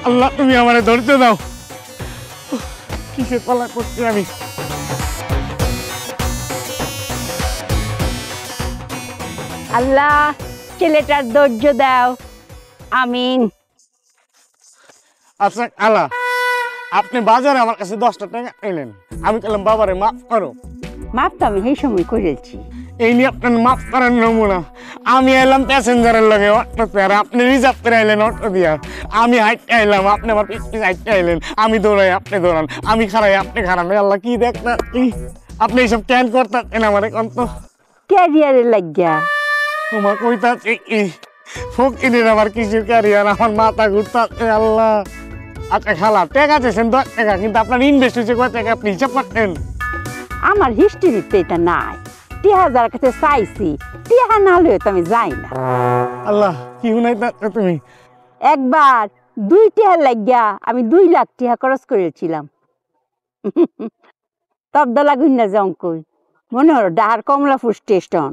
আল্লাহ তুমি আমারে ধৈর্য দাও কিসে পালা করছি আমি আল্লাহ ছেলেটার ধৈর্য দাও আমিন আচ্ছা আল্লাহ আপনি বাজারে আমার কাছে 10টা টাকা এলেন আমি বললাম বাবারে মাফ করো মাপ তো আমি সেই সময় করেছি এই নিয়ে আপনার মাফ করার নমুনা আমি এলাম প্যাসেঞ্জারের লগে অটোতে আর আপনি রিজার্ভ করে আইলেন অটো দিয়া আমি হাইটে আইলাম আপনি আমার পিছনে হাইটে আইলেন আমি দৌড়াই আপনি দৌড়ান আমি খারাই আপনি খারান আল্লাহ কি দেখনা আপনি এইসব ক্যান করতেন আমার এখন তো ক্যারিয়ারে লাগিয়া তোমার কইতা ফকিরের আবার কিসের ক্যারিয়ার আমার মাথা ঘুরতে আল্লাহ আচ্ছা খালা টাকা চেয়েছেন 10 টাকা কিন্তু আপনার ইনভেস্ট হয়েছে কয় টাকা আপনি হিসাব করতেন আমার হিস্ট্রিতে এটা নাই 3000 কাছে চাইছি টিহা না লয়ে তো আমি যাই না আল্লাহ কি হুনাই তুমি একবার 2 টিহা লাগিয়া আমি 2 লাখ টিহা খরচ করেছিলাম তবদলা গুন্না জঙ্কই মনে হলো ডাহার কমলাপুর স্টেশন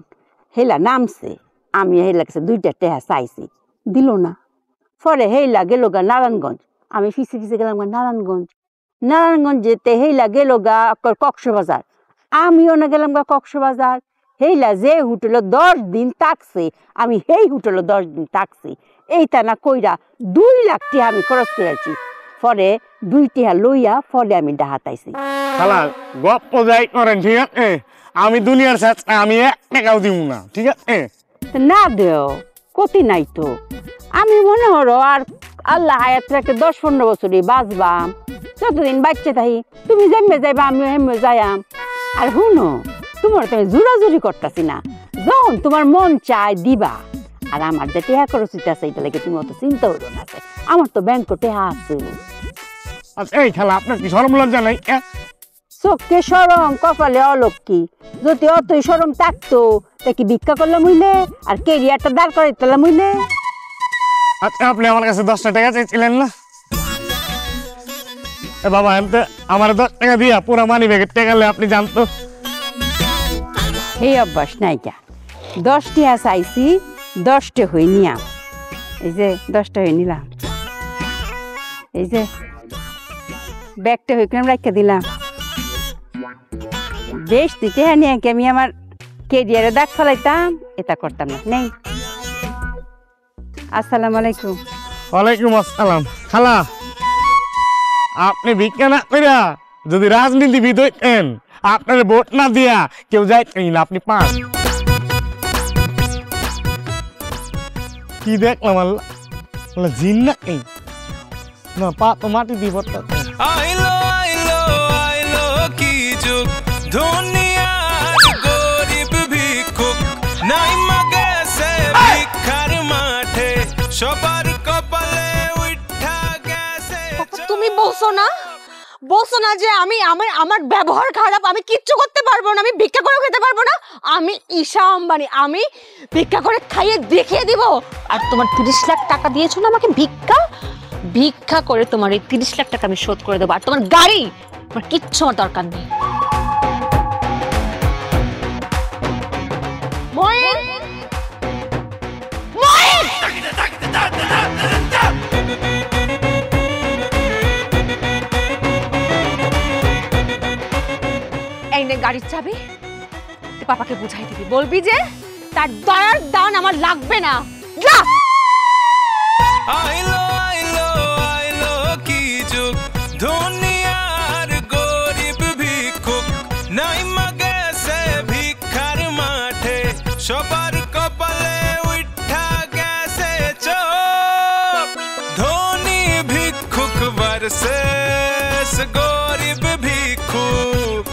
হেলা নামছে আমি হেলা কাছে 2টা টিহা চাইছি দিল না পরে হেলা গেল গা নারায়ণগঞ্জ আমি ফিসে ফিসে গেলাম নারায়ণগঞ্জ যেতে হেলা গেল গা কক্সবাজার আমিও না গেলাম গা কক্সবাজার হেলা যে হোটেলে 10 দিন থাকছে আমি সেই হোটেলে 10 দিন থাকছি এইটা না কইরা 2 লাখ টাকা আমি খরচ করেছি পরে 2 টাকা লইয়া পরে আমি ডাহাতাইছি খালা গপ্প যাই করেন ঠিক আছে আমি দুনিয়ার সাথে আমি 1 টাকাও দিব না ঠিক আছে না দেও কতি নাই তো আমি মনে হলো আর আল্লাহ হায়াত রাখে 10-15 বছরই বাঁচবাম যতদিন বাচ্চা থাকি তুমি যেমে যাইবা আমিও হেমে যাইয়াম আর শুনো তোমার তুমি জোরাজুরি করতেছি না যখন তোমার মন চায় দিবা আর আমার যে টেহা খরচ আছে এটা লাগে তুমি অত চিন্তা হইল না আমার তো ব্যাংকে টেহা আছে আচ্ছা এই খালা আপনার কি শরম লজ্জা নাই চোখে সরম কপালে অলক্ষী যদি অতই সরম থাকতো তা কি ভিক্ষা করলাম হইলে আর কেরিয়ারটা দাঁড় করে দিলাম হইলে আচ্ছা আপনি আমার কাছে 10টা টাকা চাইছিলেন না বাবা এমতে আমার 10 টাকা দিয়া পুরো মানি ব্যাগের টাকা আপনি জানতো এই অভ্যাস নাই কা 10 টাকা চাইছি 10টা হয়ে নিয়াম এই যে 10টা হয়ে নিলাম এই যে ব্যাগটা হয়ে কিনে রাখতে দিলাম বেশ দিতে হ্যাঁ নিয়ে আমি আমার কেরিয়ারে দাগ ফেলাইতাম এটা করতাম না নেই আসসালামু আলাইকুম ওয়ালাইকুম আসসালাম খালা আপনি ভিক্ষা না কইরা যদি রাজনীতিবিদ হইতেন আপনার ভোট না দিয়া কেউ যাইতেন না আপনি পাস কি দেখলাম আল্লাহ জিন না এই না পা তো মাটি দিয়ে ভরতা আইলো আইলো আইলো কি যুগ দুনিয়ার গরিব ভিক্ষুক নাই মাগেছে ভিক্ষার মাঠে সবার কপালে উঠা গেছে তুমি বলছো না যে আমি আমার ব্যবহার খারাপ আমি কিচ্ছু করতে পারবো না আমি ভিক্ষা করে খেতে পারবো না আমি ঈশা আম্বানি আমি ভিক্ষা করে খাইয়ে দেখিয়ে দিব আর তোমার 30 লাখ টাকা দিয়েছো না আমাকে ভিক্ষা করে তোমার এই 30 লাখ টাকা আমি শোধ করে দেবো আর তোমার গাড়ি আমার কিচ্ছু আমার দরকার নেই গাড়ির চাবি পাপাকে বুঝাই দিবি বলবি যে তার দয়ার দান আমার লাগবে না যা আইলো আইলো আইলো কি যুগ দুনিয়ার গরিব ভিক্ষুক নাই মাগেছে ভিক্ষার মাঠে সবার কপালে উঠা গেছে চোখ ধনী ভিক্ষুক ভার্সেস গরিব ভিক্ষুক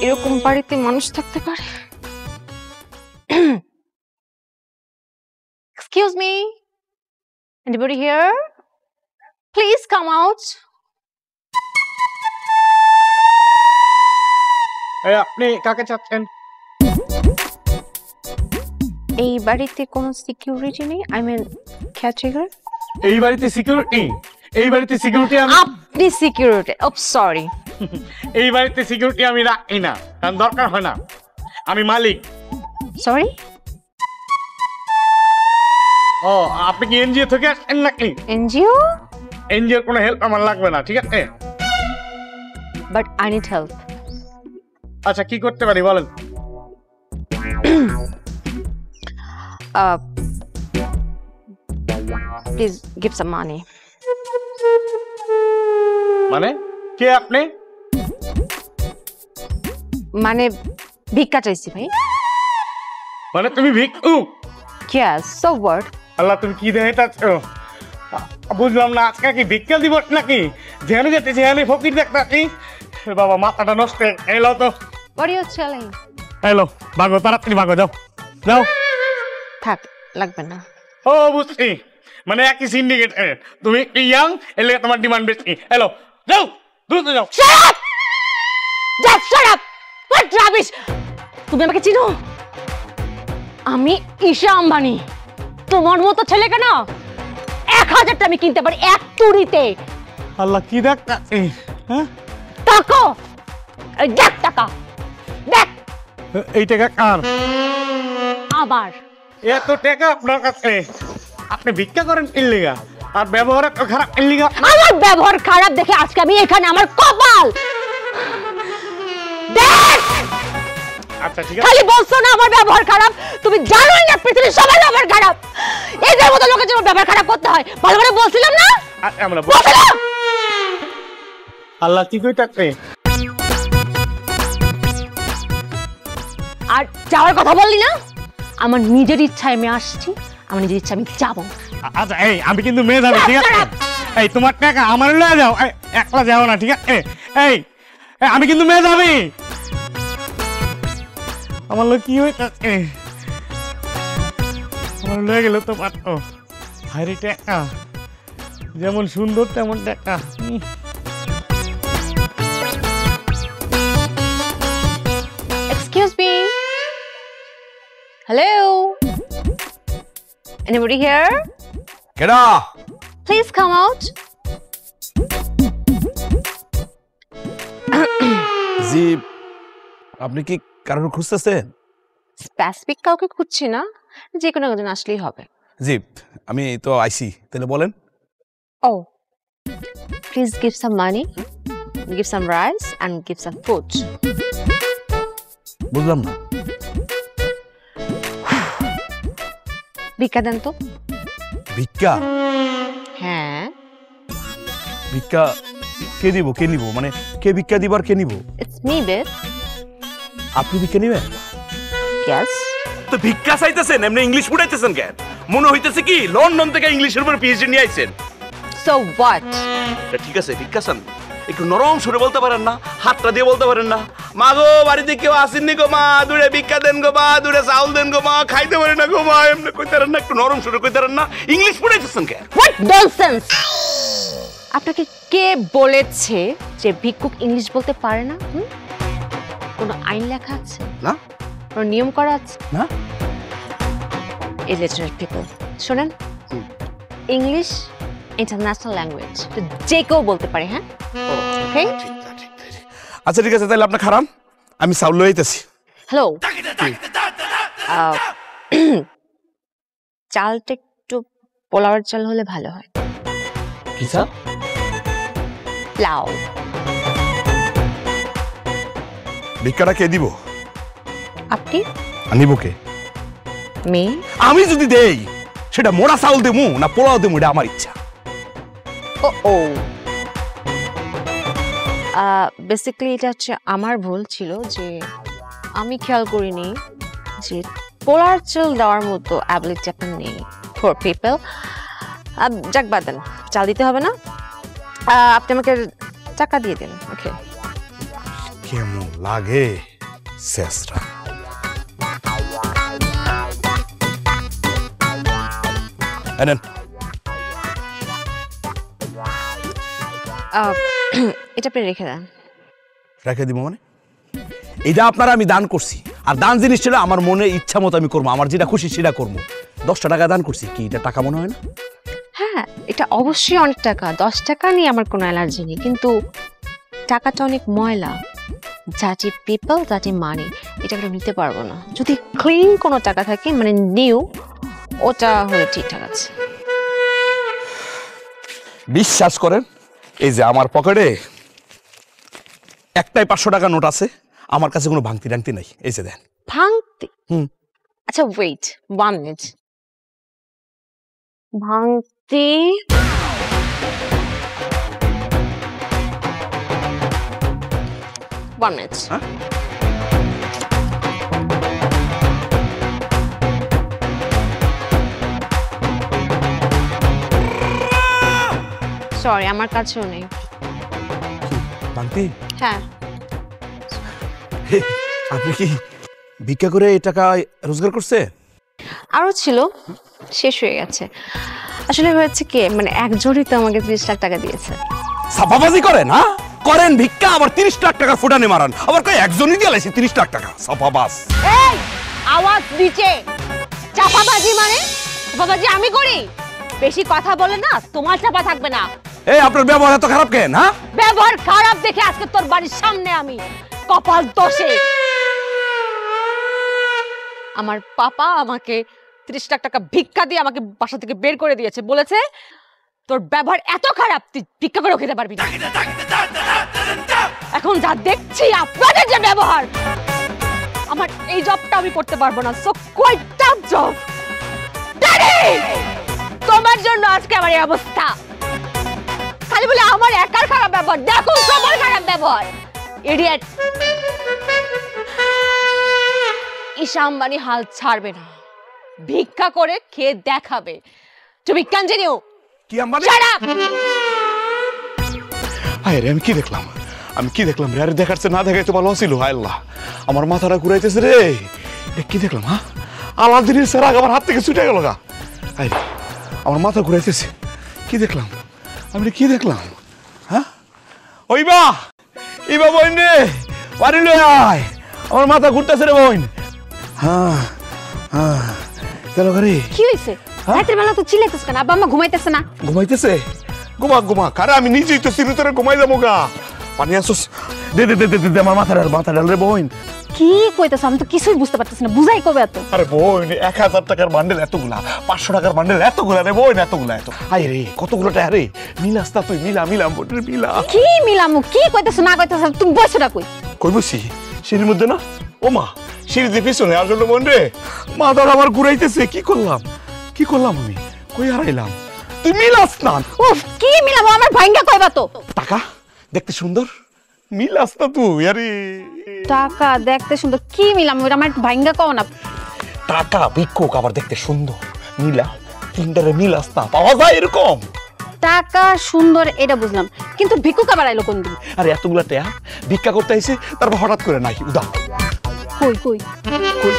এরকম বাড়িতে মানুষ থাকতে পারে Excuse me? Anybody here? Please come out. এই আপনি কাকে চাচ্ছেন? এই বাড়িতে কোনো সিকিউরিটি নেই, আই মিন কেয়ারটেকার। এই বাড়িতে সিকিউরিটি? এই বাড়িতে সিকিউরিটি আমি আপনি সিকিউরিটি? ও সরি, এই বাড়িতে সিকিউরিটি আমি রাখি না, কারণ দরকার হয় না। আমি মালিক। সরি। ও আপনি কি এনজিও থেকে আসছেন নাকি? এনজিও? এনজিওর কোনো হেল্প আমার লাগবে না, ঠিক আছে? But I need help. আচ্ছা কি করতে পারি বলেন? প্লিজ গিভ সাম মানি। মানে কে আপনি? মানে ভিক্ষা চাইছি ভাই। মানে তুমি ভিক্ষুক? Yes, so what? আল্লাহ তুমি কি দেখাইতেছ? বুঝলাম না, আজকে কি ভিক্ষা দিবস নাকি? যেখানে যেতে সেখানে ফকির দেখতাছি। বাবা মাথাটা নষ্ট। এলো তো। What are you telling? Hello, ভাগো তাড়াতাড়ি ভাগো, যাও যাও। থাক, লাগবে না। ও বুঝছি, মানে একই সিন্ডিকেট। তুমি একটু ইয়াং, এর লেগে তোমার ডিমান্ড বেশি। হ্যালো, যাও দ্রুত যাও। Shut up! Just shut up! What rubbish! তুমি আমাকে চিনো? আমি ঈশা আম্বানি। তোমার মতো ছেলেকে না 1000টা আমি কিনতে পারি এক তুড়িতে। আল্লাহ কি দেখতাছি? হ্যাঁ টাকা, এই দেখ টাকা, দেখ। এই টাকা কার? আবার এত টাকা আপনার কাছে? আপনি ভিক্ষা করেন এর লেগা, আর ব্যবহার এত খারাপ এর লেগা? আমার ব্যবহার খারাপ দেখে আজকে আমি এখানে, আমার কপাল। দেখ, আচ্ছা ঠিক আছে। খালি বলছো না আমার ব্যবহার খারাপ, তুমি জানোই না পৃথিবীর সবার ব্যবহার খারাপ। এদের মতো লোকের জন্য ব্যবহার খারাপ করতে হয়। ভালো করে বলছিলাম না? আমরা বলছিলাম। আল্লাহ কি কইতাছে? আর যাওয়ার কথা বললি না? আমার নিজের ইচ্ছায় আমি আসছি, আমার নিজের ইচ্ছা আমি যাবো। আচ্ছা এই আমি কিন্তু মেয়ে যাবো, ঠিক আছে? এই তোমার টাকা আমার লয়ে যাও, একলা যাও না, ঠিক আছে? এই আমি কিন্তু মেয়ে যাবি। আমার লোক কি হইতাছে? আমার লয়ে গেলে তো পারতো। হাইরে টাকা, যেমন সুন্দর তেমন টাকা। Excuse me. Hello. Anybody here? কেডা? Please come out. জি, আপনি কি কারোর খুঁজতেছেন? স্পেসিফিক কাউকে খুঁজছি না, যে কোনো একজন আসলেই হবে। জি, আমি তো আইসি, তাহলে বলেন। Oh, please give some money, give some rice and give some food. বুঝলাম না। ভিক্ষা দেন তো। ভিক্ষা? হ্যাঁ। ভিক্ষা কে দিব, কে নিব? মানে কে ভিক্ষা দিবার, কে নিব? It's me, babe. আপনি ভিক্ষা নিবেন? Yes. তো ভিক্ষা চাইতেছেন, এমনি ইংলিশ পড়াইতেছেন কেন? মনে হইতেছে কি লন্ডন থেকে ইংলিশের উপর পিএইচডি নিয়ে আইছেন। So what? ঠিক আছে, ভিক্ষা চান, একটু নরম সুরে বলতে পারেন না? হাতটা দিয়ে বলতে পারেন না? মা গো, বাড়িতে কেউ আসেননি গো মা, দূরে ভিক্ষা দেন গো মা, দূরে চাউল দেন গো মা, খাইতে পারেন না গো মা, এমনি কইতে পারেন না? একটু নরম সুরে কইতে পারেন না? ইংলিশ পড়াইতেছেন কেন? What nonsense! আপনাকে কে বলেছে যে ভিক্ষুক ইংলিশ বলতে পারে না? কোনো আইন লেখা আছে? না কোনো নিয়ম করা আছে? না। Illiterate people, শোনেন, ইংলিশ ইন্টারন্যাশনাল ল্যাঙ্গুয়েজ, যে কেউ বলতে পারে। হ্যাঁ, ওকে। আচ্ছা ঠিক আছে, তাহলে আপনি খারাপ, আমি চাউল লই আইতাছি। হ্যালো, চালটা একটু পোলাওয়ের চাল হলে ভালো হয়। কি চাল? পোলাও। ভিক্ষাটা কে দিব? আপনি? আনিব কে? মেয়ে। আমি যদি দেই সেটা মোড়া চাউল দেবো না পোলাও দেবো, এটা আমার ইচ্ছা। ও বেসিক্যালি এটা হচ্ছে আমার ভুল ছিল যে আমি খেয়াল করিনি যে পোলার চাল দেওয়ার মতো অ্যাবিলিটি আপনার নেই। ফর পিপল, যাক বাদ দেন, চাল দিতে হবে না, আপনি আমাকে টাকা দিয়ে দিন। ওকে। কেমন লাগে শেষরা? এনেন। এটা আপনি রেখে দেন। রেখে দিব মানে? এটা আপনারা আমি দান করছি, আর দান জিনিস ছিল আমার মনে ইচ্ছা মতো আমি করবো, আমার যেটা খুশি সেটা করবো। 10টা টাকা দান করছি, কি এটা টাকা মনে হয় না? হ্যাঁ, এটা অবশ্যই অনেক টাকা। 10 টাকা নিয়ে আমার কোনো অ্যালার্জি নেই, কিন্তু টাকাটা অনেক ময়লা। জাটি পিপল জাটি মানি, এটা আমরা নিতে পারবো না। যদি ক্লিন কোনো টাকা থাকে, মানে নিউ, ওটা হলে ঠিকঠাক আছে। বিশ্বাস করেন, এই যে আমার পকেটে একটাই 500 টাকা নোট আছে, আমার কাছে কোনো ভাঙতি টাংতি নাই। এই যে দেন। ভাঙতি? হুম। আচ্ছা ওয়েট 1 মিনিট। ভাঙতি one minute. হ্যাঁ? সরি, আমার কাছেও নেই। ভাঙতি? হ্যাঁ। হে, আপনি কি ভিক্ষা করে এই টাকা রোজগার করছে? আরো ছিল, শেষ হয়ে গেছে। আসলে হয়েছে কি, মানে একজনই তো আমাকে 30 লাখ টাকা দিয়েছে। সাফাবাজি করেন? হ্যাঁ করেন ভিক্ষা, আবার 30 লাখ টাকা ফুটানি মারান, আবার কই একজনই দিয়ে লাইছে 30 লাখ টাকা। সাফাবাজ। এই আওয়াজ নিচে। চাপাবাজি মানে? চাপাবাজি আমি করি? বেশি কথা বলে না, তোমার চাপা থাকবে না। এই আপনার ব্যবহার এত খারাপ কেন? হ্যাঁ ব্যবহার খারাপ দেখে আজকে তোর বাড়ির সামনে আমি কপাল দোষে আমার পাপা আমাকে 30 লাখ টাকা ভিক্ষা দিয়ে আমাকে বাসা থেকে বের করে দিয়েছে। বলেছে তোর ব্যবহার এত খারাপ, তুই ভিক্ষা করে খেতে পারবি না। এখন যা দেখছি আপনাদের যে ব্যবহার, আমার এই জবটা আমি করতে পারবো না। So quite tough job. Daddy, তোমার জন্য আজকে আমার এই অবস্থা। খালি বলে আমার একার খারাপ ব্যবহার, দেখো সবার খারাপ ব্যবহার। ইডিয়েট। ঈশা আম্বানি হাল ছাড়বে না, ভিক্ষা করে খেয়ে দেখাবে। তুমি কন্টিনিউ। কি আম্বানি? Shut up. আরে আমি কি দেখলাম? আমি কি দেখলাম রে? আরে দেখাচ্ছে না দেখাইতে ভালো ছিল। হায় আল্লাহ, আমার মাথাটা ঘুরাইতেছে রে। এ কি দেখলাম? হ্যাঁ আলাদিনের সেরাগ আমার হাত থেকে ছুটে গেল গা। আরে আমার মাথা ঘুরাইতেছে। কি দেখলাম আমি? কি দেখলাম? হ্যাঁ ওইবা ইবা বোন রে, বাড়ি লই আয়, আমার মাথা ঘুরতেছে রে বোন। হ্যাঁ হ্যাঁ চলো ঘরে। কি হইছে? রাতের বেলা তো চিল্লাইতেছ কেন? আব্বা আম্মা ঘুমাইতেছে না? ঘুমাইতেছে? ঘুমা ঘুমা, কারে আমি নিজেই তো সিরুতরে ঘুমাই যাবো গা। পানি আসোস, দে দে দে দে দে আমার মাথা ডাল রে বোন। কি কইতেছ? আমি তো কিছুই বুঝতে পারতেছি না, বুঝাই কবে এত? আরে বোন, 1000 টাকার বান্ডেল এতগুলা, 500 টাকার বান্ডেল এতগুলা রে বোন, এতগুলা এত। আরে রে কতগুলো টাকা রে? মিলাস তা তুই, মিলা মিলা বোন রে মিলা। কি মিলামু? কি কইতেছ না কইতেছ? তুমি বসেটা কই? কই বসি? সিঁড়ির মধ্যে না? ও মা, সিঁড়ি দিয়ে পিছনে আসলে বোন রে, মাথাটা আমার ঘুরাইতেছে। কি করলাম? কি করলাম আমি? কই হারাইলাম? তুই মিলাস না। উফ, কি মিলামু? আমার ভাঙ্গা কইবা তো। টাকা দেখতে সুন্দর, মিলাস না তুই। আরে টাকা দেখতে সুন্দর, কি মিলামু? এটা আমার ভাঙ্গা কও না। টাকা ভিক্ষুক আবার দেখতে সুন্দর, মিলা তিনটারে মিলাস না, পাওয়া যায় এরকম? টাকা সুন্দর এটা বুঝলাম, কিন্তু ভিক্ষুক আবার আইলো কোন দিন? আরে এতগুলা টাকা ভিক্ষা করতে আইছে, তারপর হঠাৎ করে নাই উদা। কই কই কই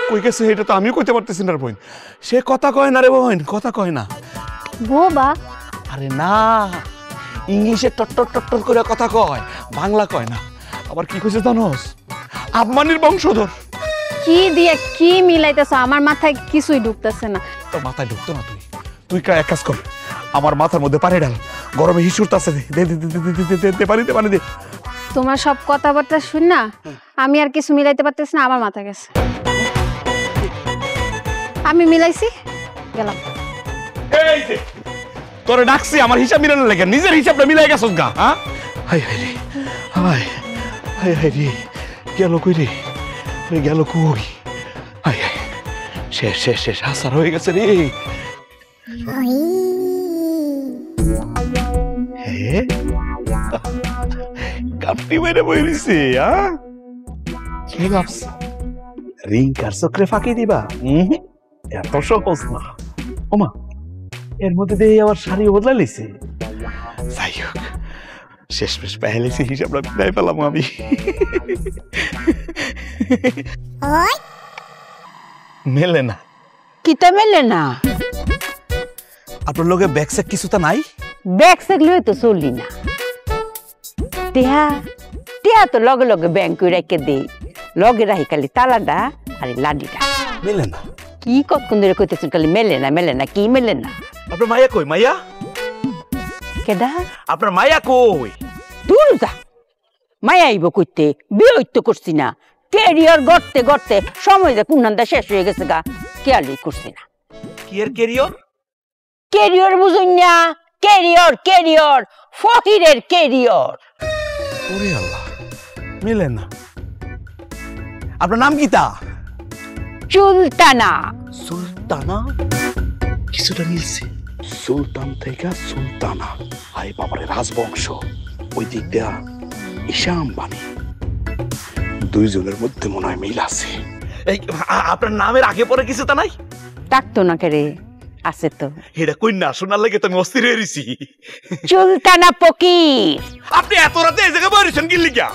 কই গেছে এটা তো আমিও কইতে পারতেছি না বোন। সে কথা কয় না রে বোন, কথা কয় না। বোবা? আরে না, ইংলিশে টট্টর টট্টর করে কথা কয়, বাংলা কয় না। আবার কি কইছে জানোস? আম্বানির বংশধর। কি দিয়ে কি মিলাইতেছ? আমার মাথায় কিছুই ঢুকতেছে না। তোর মাথায় ঢুকতো না। তুই তুই এক কাজ কর, আমার মাথার মধ্যে পানি ঢাল, গরমে হিসুরতাছে। দে দে দে দে দে দে পানি দে, পানি দে। তোমার সব কথাবার্তা শুন না আমি আর কিছু মিলাইতে পারতেছি না, আমার মাথা গেছে। আমি মিলাইছি, গেলাম। এই যে তোরে ডাকছি আমার হিসাব মিলানোর লাগে, নিজের হিসাবটা মিলাই গেছস গা। হ্যাঁ হাই হাই রে, হাই হাই হাই রে, গেল কই রে? গেল কই? হাই হাই, শেষ শেষ শেষ, হাসার হয়ে গেছে রে। কাপটি মেরে বইরিছে। হ্যাঁ কি ভাবছ? রিংকার চক্রে ফাঁকি দিবা? এত সহজ না। ওমা, এর মধ্যে দিয়ে আবার শাড়ি বদলা লিছে। যাই হোক, শেষ পেশ পেহেলেছি, হিসাবটা বিদায় পেলাম আমি। ওই মেলে না। কিতা মেলে না? আপনার লগে ব্যাগ স্যাগ কিছু তো নাই? ব্যাগ সেগলে তো চললি না টিহা টিহা তো লগে লগে ব্যাংক রেখে দেই লগে রাখি খালি তালাটা আর লাডিটা মেলে না। কি কতক্ষণ ধরে কইতেছেন খালি মেলে না কি মেলে না আপনার মাইয়া কই? মাইয়া কেডা আপনার মাইয়া কই? দূর যা মায়া আইব কইতে বিয়ে হইতে করছি না ক্যারিয়ার গড়তে গড়তে সময় যা কুন্নান্দা শেষ হয়ে গেছে গা কেয়ারই করছি না কি এর ক্যারিয়র? ক্যারিয়ার বুঝুন না ক্যারিয়ার ফকিরের ক্যারিয়ার ওরে আল্লাহ, মিলে না। আপনার নাম কি তা? চুলতানা সুলতানা। কিছুটা মিলছে, সুলতান থেকে সুলতানা। হাই বাবারে, রাজবংশ। ওই দিক দিয়া ঈশা আম্বানি। দুইজনের মধ্যে মনে হয় মিল আছে। এই আপনার নামের আগে পরে কিছু তা নাই? ডাকতো না কেরে আছে তো এটা কই না শোনার লাগে তো আমি অস্থির হয়ে রইছি। চুলতানা ফকির। আপনি এত রাতে এই জায়গায় বসেছেন কি লিগা?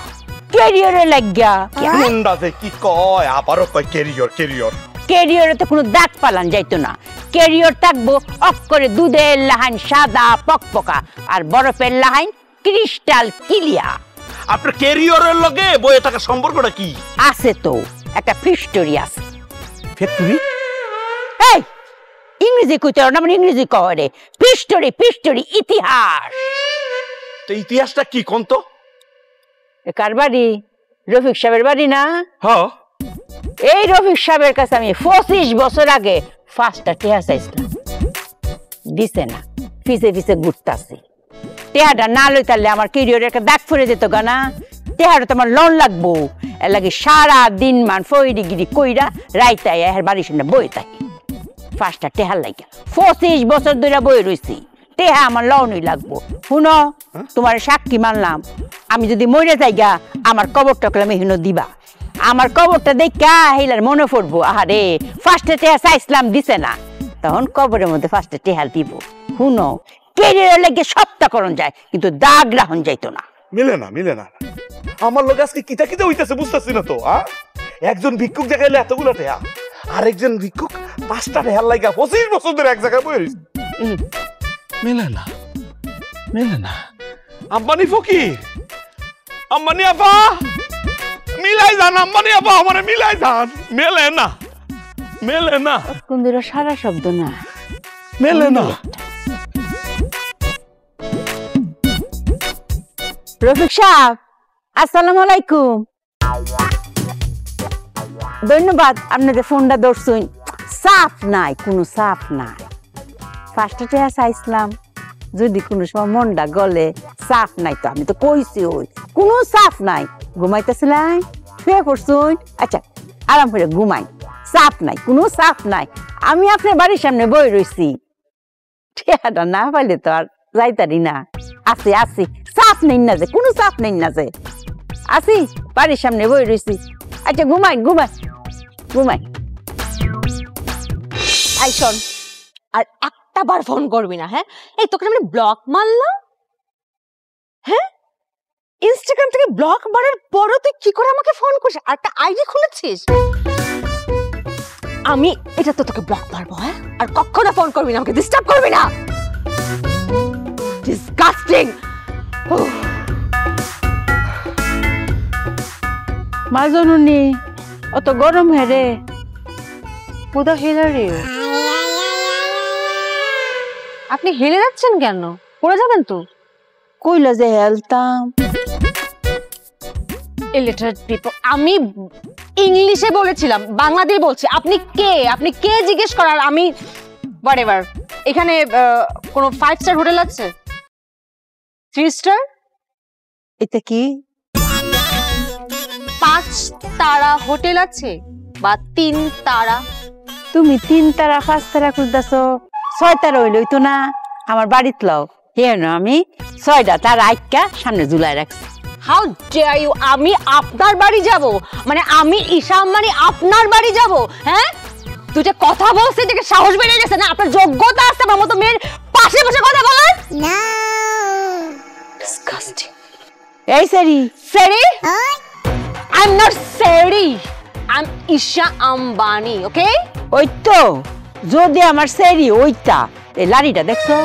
ক্যারিয়ারে লাগিয়া কোনটাতে কি কয়? আবারও কয় ক্যারিয়র। ক্যারিয়ারে তো কোনো দাগ পালান যাইতো না। ক্যারিয়ার থাকবো অক্ষরে দুধের লাহান সাদা পকপকা আর বরফের লাহান ক্রিস্টাল ক্লিয়ার। আপনার ক্যারিয়রের লগে বইয়ে থাকা সম্পর্কটা কি? আছে তো একটা ফ্যাক্টরি আছে। ফ্যাক্টরি? এই ইংরেজি কইতে না, মানে ইংরেজি কয় রে। ফ্যাক্টরি ইতিহাস। তো ইতিহাসটা কি কোন তো? কার বাড়ি? রফিক সাহেবের বাড়ি না? হ্যাঁ। এই রফিক সাহেবের কাছে আমি 25 বছর আগে ফার্স্টটা টেহা চাইছিলাম, দিছে না। পিছে ঘুরতাছি। টেহাটা না লই তাহলে আমার ক্যারিয়ারে একটা দাগ পড়ে যেত গা না। টেহাটা তো আমার লোন লাগবো। এর লাগে সারা দিন মান ফইরিগিরি কইরা রাইতাই এর বাড়ির সামনে বই থাকি। ফার্স্টটা টেহার লাগে 25 বছর ধরে বই রইছি। টেহা আমার লোনই লাগবো। শুনো, তোমার সাক্ষী মানলাম, আমি যদি মরে যাই গা আমার কবরটা কলমে হিনো দিবা। আমার কবরটা দেখা হেলার মনে পড়বো, আহারে ফার্স্টে টেহা চাইছিলাম দিছে না, তখন কবরের মধ্যে ফার্স্টে টেহা দিব। শুনো, ক্যারিয়ারের লাগে সবটা করণ যায় কিন্তু দাগ রাখুন যাইতো না। মিলে না। আমার লোক আজকে কিতা হইতেছে বুঝতেছি না তো। একজন ভিক্ষুক জায়গায় এতগুলো টেহা, আর একজন ভিক্ষুক 5টা টেহার লাগা 25 বছর ধরে এক জায়গায় বই রইছে। মিলে না। আম্বানি ফকির, আম্বানি আপা, মিলাই যান। আম্বানি আপা আমারে মিলাই যান। মেলে না। কোন দিন সারা শব্দ না মেলে না। রফিক সাহেব, আসসালামু আলাইকুম। ধন্যবাদ, আপনি যে ফোনটা ধরছেন। সাফ নাই, কোনো সাফ নাই। ফার্স্টে টেহা চাইছিলাম, যদি কোনো সময় মনটা গলে সাফ নাই তো আমি তো কইছি ওই কোনো সাফ নাই। ঘুমাইতেছিলাম, শুয়ে পড়ছুন। আচ্ছা, আরাম করে ঘুমাই। সাফ নাই, কোনো সাফ নাই। আমি আপনার বাড়ির সামনে বই রইছি। টেহাটা না পাইলে তো আর যাইতারি না। আসি সাফ নেই না যে, কোনো সাফ নেই না যে। আসি বাড়ির সামনে বই রইছি। আচ্ছা, ঘুমাই। আই শোন, আর একটা বার ফোন করবি না, হ্যাঁ? এই তোকে আমি ব্লক মারলাম, হ্যাঁ? ইনস্টাগ্রাম থেকে ব্লক মারার পরও তুই কি করে আমাকে ফোন করিস? আর একটা আইডি খুলেছিস? আমি এটা তো তোকে ব্লক মারবো, হ্যাঁ? আর কখনো ফোন করবি না, আমাকে ডিস্টার্ব করবি না। ডিসগাস্টিং। মা জননী, অত গরম হেরে পুদা হেলারে। আপনি হেলে যাচ্ছেন কেন? পড়ে যাবেন তো। কইলা যে হেলতাম। Illiterate people. আমি ইংলিশে বলেছিলাম, বাংলা দিয়ে বলছি। আপনি কে জিজ্ঞেস করার? আমি হোয়াটএভার। এখানে কোনো 5 স্টার হোটেল আছে? 3 স্টার? এটা কি 5 তারা হোটেল আছে বা 3 তারা? তুমি 3 তারা 5 তারা খুঁজতেছো? 6 তারা হইলই তো না। আমার বাড়িতে লও, হেন আমি 6টা তারা আইকা সামনে ঝুলাই রাখছি। How dare you! আমি আপনার বাড়ি যাব? মানে আমি ঈশা আম্বানি আপনার বাড়ি যাব? হ্যাঁ, তুই যে কথা বলছিস দেখে সাহস বেড়ে গেছে না? আপনার যোগ্যতা আছে আমার মতো মেয়ের পাশে বসে কথা বলার? না। ডিসগাস্টিং। এই সেরি আই এম নট সেরি, আই এম ঈশা আম্বানি, ওকে? ওই তো, যদি আমার সেরি ওইটা এই লাড়িটা দেখছো,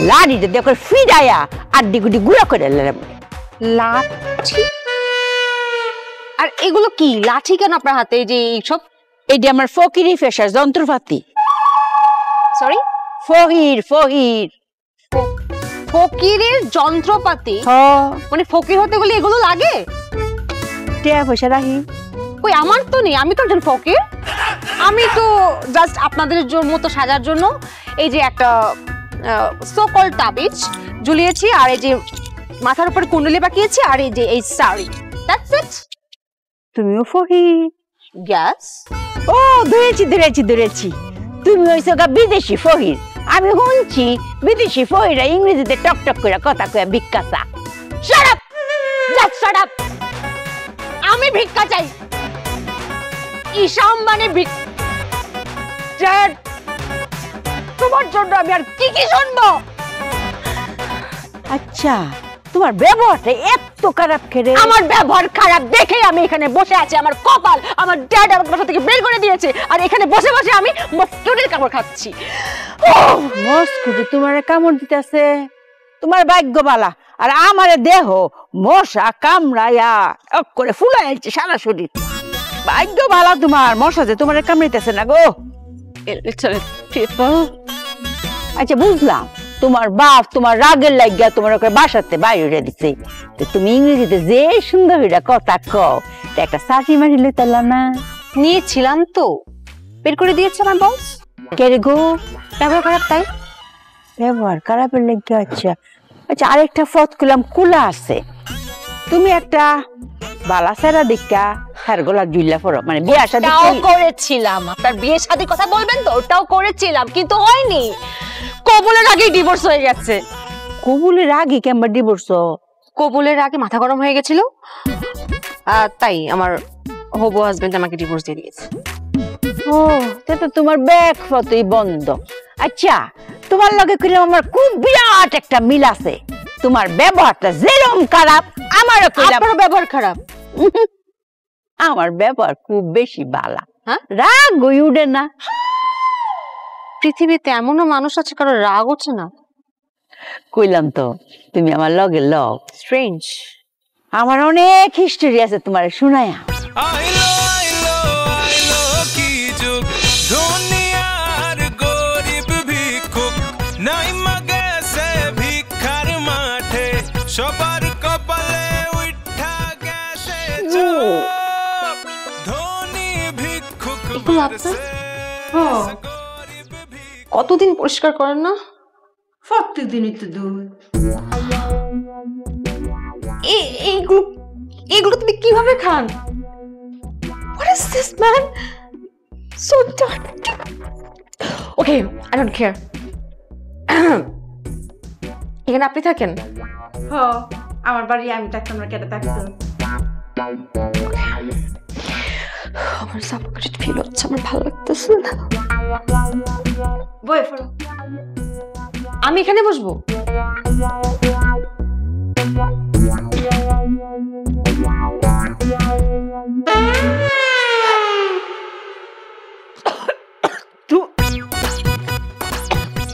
লাড়িটা দেখো ফিরাইয়া আড্ডি গুডি গুঁড়া করে লেলাম। লাঠি? আর এগুলো কি লাঠি কেন আপনার হাতে? এই যে এইসব এটি আমার ফকিরি ফেসার যন্ত্রপাতি। সরি, ফহির ফহির ফকিরের যন্ত্রপাতি? হ মানে ফকির হতে গেলে এগুলো লাগে? টিয়া পয়সা রাখি। কই আমার তো নেই, আমি তো একজন ফকির। আমি তো জাস্ট আপনাদের মতো সাজার জন্য এই যে একটা সোকল তাবিজ ঝুলিয়েছি, আর এই যে মাথার উপর কুণ্ডলি পাকিয়েছি, আর এই যে এই শাড়ি, দ্যাটস ইট। তুমিও ফহির? ইয়েস। ও ধরেছি ধরেছি ধরেছি, তুমি হইছো গা বিদেশি ফহির। আমি শুনছি বিদেশি ফহিরা ইংরেজিতে টক টক করে কথা কয়ে ভিক্ষা চা। Shut up, just shut up. আমি ভিক্ষা চাই। ঈশা আম্বানি তোমার জন্য আমি আর কি কি শুনবো? আচ্ছা, তোমার ব্যবহারটা এত খারাপ খেলে? আমার ব্যবহার খারাপ দেখে আমি এখানে বসে আছি। আমার কপাল, আমার ড্যাড আমাকে বাসা থেকে বের করে দিয়েছে, আর এখানে বসে বসে আমি মস্কিটোর কামড় খাচ্ছি। মস্কুটি তোমার কামড় দিতেছে, তোমার ভাগ্য বালা। আর আমারে দেহ মশা কামড়াইয়া এক করে ফুলাইছে সারা শরীর। ভাগ্য বালা তোমার, মশা যে তোমার কামড়াইতেছে না গো। আচ্ছা বুঝলাম, তোমার বাপ তোমার রাগের লাগিয়া তোমার ওকে বাসাতে বাইরে দিচ্ছে। তো তুমি ইংরেজিতে যে সুন্দর হইরা কথা কও, একটা চাকরি মারি লইতালা না? নিয়েছিলাম তো, বের করে দিয়েছে আমার বস। কে রে গো? ব্যবহার খারাপ তাই? ব্যবহার খারাপের লাগিয়া? আচ্ছা আচ্ছা, আরেকটা ফত করলাম কুলা আছে। তুমি একটা বালা সেরা দিকা হার গোলা জুইলা পড়ো, মানে বিয়ে শাদী করেছিলাম। আপনার বিয়ে শাদীর কথা বলবেন তো, ওটাও করেছিলাম, কিন্তু হয়নি। কবুলের আগেই ডিভোর্স হয়ে গেছে। কবুলের আগে কেমন ডিভোর্স? কবুলের আগে মাথা গরম হয়ে গেছিল, তাই আমার হবু হাজবেন্ড আমাকে ডিভোর্স দিয়ে দিয়েছে। ও, তো তোমার ব্যাগ ফতই বন্ধ। আচ্ছা, তোমার লগে কইলাম আমার খুব বিরাট একটা মিল আছে। তোমার ব্যবহারটা যেরকম খারাপ, আমারও কইলাম আপনার ব্যবহার খারাপ। আমার ব্যবহার খুব বেশি বালা। হ্যাঁ, রাগ হই উঠে না। পৃথিবীতে এমনও মানুষ আছে কারো রাগ হচ্ছে না। কইলাম তো, তুমি আমার লগে লও। স্ট্রেঞ্জ। আমার অনেক হিস্টোরি আছে তোমার শুনায়া। আইলো আইলো আইলো কি যুগ, দুনিয়ার গরিব ভিক্ষুক নাই গেছে ভিক্ষার মাঠে, সবার কপালে উঠা গেছে চোখ, ধনী ভিক্ষুক এগুলো আপনার? বাড়ছে, গরিব ভিক্ষুক। কতদিন পরিষ্কার করেন না? প্রতিদিনই তো দুই। এইগুলো এগুলো তুমি কিভাবে খান? What is this, man? So dirty. Okay, I don't care. এখানে আপনি থাকেন? আমার বাড়ি আমি থাকতাম না, কেটে থাকতো। আমার সাফোকেটেড ফিল হচ্ছে, আমার ভালো লাগতেছে না। বই ফেলো। আমি এখানে বসবো?